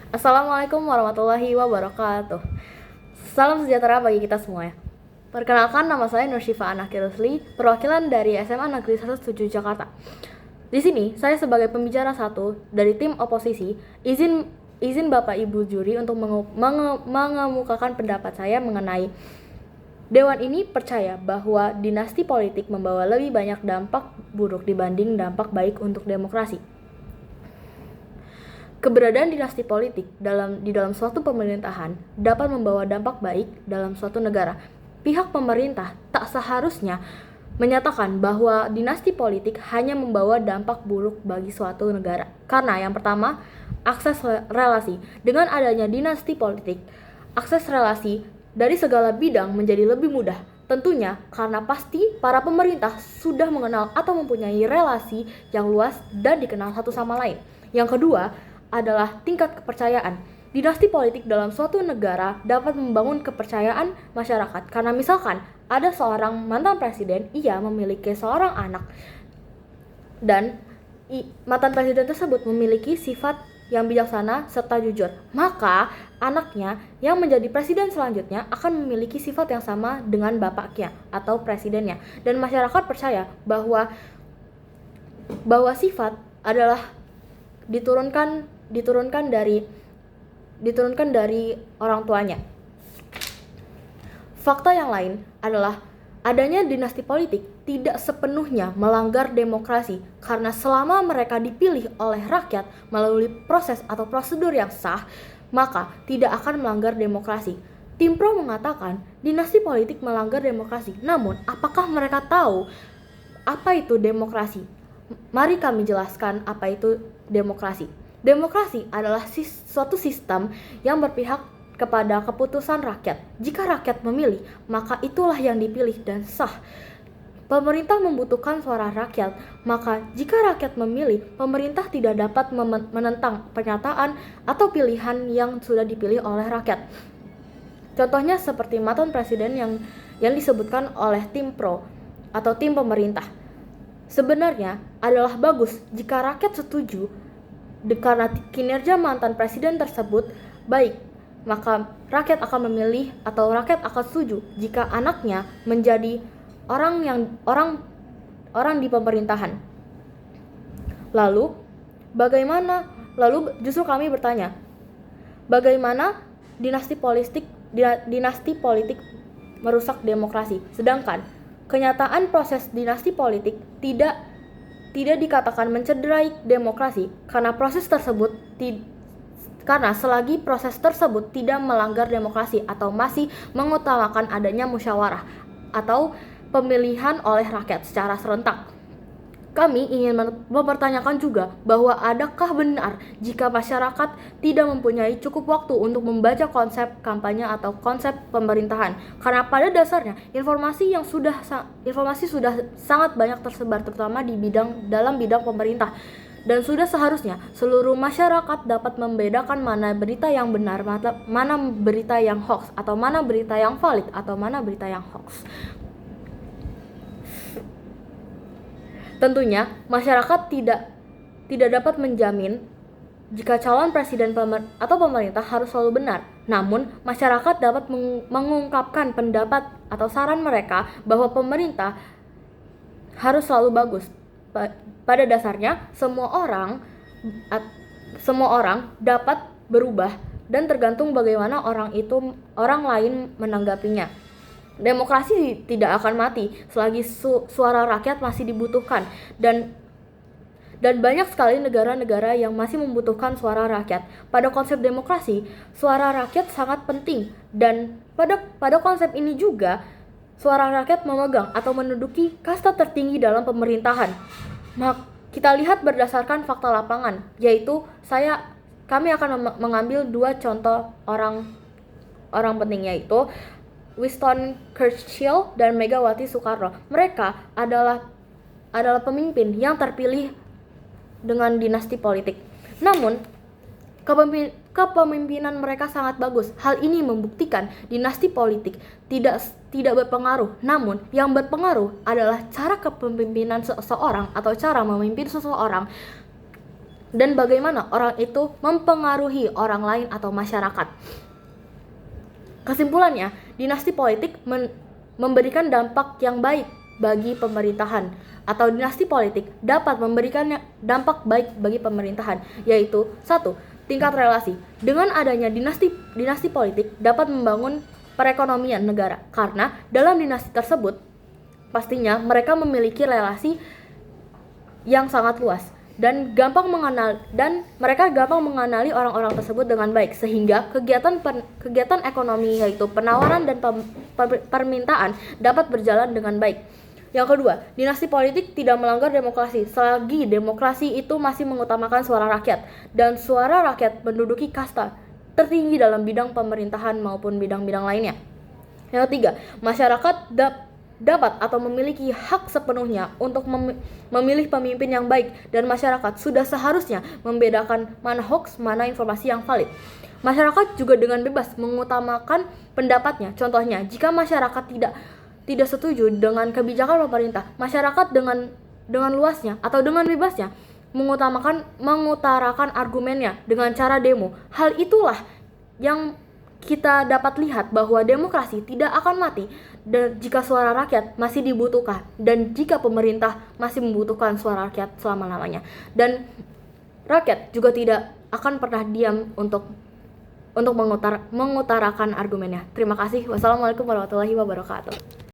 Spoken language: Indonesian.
Assalamualaikum warahmatullahi wabarakatuh. Salam sejahtera bagi kita semua ya. Perkenalkan, nama saya Nur Syifa Anaki Rusli, perwakilan dari SMA Negeri 17 Jakarta. Di sini saya sebagai pembicara satu dari tim oposisi, izin Bapak Ibu juri untuk mengemukakan pendapat saya mengenai Dewan ini percaya bahwa dinasti politik membawa lebih banyak dampak buruk dibanding dampak baik untuk demokrasi. Keberadaan dinasti politik di dalam suatu pemerintahan dapat membawa dampak baik dalam suatu negara. Pihak pemerintah tak seharusnya menyatakan bahwa dinasti politik hanya membawa dampak buruk bagi suatu negara. Karena yang pertama, akses relasi. Dengan adanya dinasti politik, akses relasi dari segala bidang menjadi lebih mudah. Tentunya karena pasti para pemerintah sudah mengenal atau mempunyai relasi yang luas dan dikenal satu sama lain. Yang kedua adalah tingkat kepercayaan. Dinasti politik dalam suatu negara dapat membangun kepercayaan masyarakat. Karena misalkan ada seorang mantan presiden, ia memiliki seorang anak dan mantan presiden tersebut memiliki sifat yang bijaksana serta jujur, maka anaknya yang menjadi presiden selanjutnya akan memiliki sifat yang sama dengan bapaknya atau presidennya, dan masyarakat percaya bahwa sifat adalah diturunkan dari orang tuanya. Fakta yang lain adalah adanya dinasti politik tidak sepenuhnya melanggar demokrasi, karena selama mereka dipilih oleh rakyat melalui proses atau prosedur yang sah, maka tidak akan melanggar demokrasi. Tim Pro mengatakan dinasti politik melanggar demokrasi. Namun, apakah mereka tahu apa itu demokrasi? Mari kami jelaskan apa itu demokrasi. Demokrasi adalah suatu sistem yang berpihak kepada keputusan rakyat. Jika rakyat memilih, maka itulah yang dipilih dan sah. Pemerintah membutuhkan suara rakyat, maka jika rakyat memilih, pemerintah tidak dapat menentang pernyataan atau pilihan yang sudah dipilih oleh rakyat. Contohnya seperti mantan presiden yang disebutkan oleh tim pro atau tim pemerintah. Sebenarnya adalah bagus jika rakyat setuju karena kinerja mantan presiden tersebut baik, maka rakyat akan memilih atau rakyat akan setuju jika anaknya menjadi orang di pemerintahan. Lalu justru kami bertanya, bagaimana dinasti politik merusak demokrasi, sedangkan kenyataan proses dinasti politik tidak dikatakan mencederai demokrasi karena selagi proses tersebut tidak melanggar demokrasi atau masih mengutamakan adanya musyawarah atau pemilihan oleh rakyat secara serentak. Kami ingin mempertanyakan juga bahwa adakah benar jika masyarakat tidak mempunyai cukup waktu untuk membaca konsep kampanye atau konsep pemerintahan, karena pada dasarnya informasi sudah sangat banyak tersebar, terutama dalam bidang pemerintah, dan sudah seharusnya seluruh masyarakat dapat membedakan mana berita yang benar, mana berita yang hoax, atau mana berita yang valid, atau mana berita yang hoax. Tentunya masyarakat tidak dapat menjamin jika calon presiden atau pemerintah harus selalu benar. Namun, masyarakat dapat mengungkapkan pendapat atau saran mereka bahwa pemerintah harus selalu bagus. Pada dasarnya, semua orang dapat berubah dan tergantung bagaimana orang lain menanggapinya. Demokrasi tidak akan mati selagi suara rakyat masih dibutuhkan, dan banyak sekali negara-negara yang masih membutuhkan suara rakyat. Pada konsep demokrasi, suara rakyat sangat penting, dan pada konsep ini juga suara rakyat memegang atau menduduki kasta tertinggi dalam pemerintahan. Kita lihat berdasarkan fakta lapangan, yaitu kami akan mengambil dua contoh orang penting, yaitu Winston Churchill dan Megawati Soekarno. Mereka adalah pemimpin yang terpilih dengan dinasti politik. Namun, kepemimpinan mereka sangat bagus. Hal ini membuktikan dinasti politik tidak berpengaruh. Namun, yang berpengaruh adalah cara kepemimpinan seseorang atau cara memimpin seseorang. dan bagaimana orang itu mempengaruhi orang lain atau masyarakat. Kesimpulannya, dinasti politik memberikan dampak yang baik bagi pemerintahan, atau dinasti politik dapat memberikan dampak baik bagi pemerintahan, yaitu 1. Tingkat relasi. Dengan adanya dinasti politik dapat membangun perekonomian negara, karena dalam dinasti tersebut pastinya mereka memiliki relasi yang sangat luas dan mereka gampang mengenali orang-orang tersebut dengan baik, sehingga kegiatan ekonomi yaitu penawaran dan permintaan dapat berjalan dengan baik. Yang kedua, dinasti politik tidak melanggar demokrasi selagi demokrasi itu masih mengutamakan suara rakyat dan suara rakyat menduduki kasta tertinggi dalam bidang pemerintahan maupun bidang-bidang lainnya. Yang ketiga, masyarakat dapat atau memiliki hak sepenuhnya untuk memilih pemimpin yang baik, dan masyarakat sudah seharusnya membedakan mana hoax, mana informasi yang valid. Masyarakat juga dengan bebas mengutamakan pendapatnya. Contohnya, jika masyarakat tidak setuju dengan kebijakan pemerintah, masyarakat dengan luasnya atau dengan bebasnya mengutarakan argumennya dengan cara demo. Hal itulah yang kita dapat lihat bahwa demokrasi tidak akan mati dan jika suara rakyat masih dibutuhkan, dan jika pemerintah masih membutuhkan suara rakyat selama-lamanya, dan rakyat juga tidak akan pernah diam untuk mengutarakan argumennya. Terima kasih. Wassalamualaikum warahmatullahi wabarakatuh.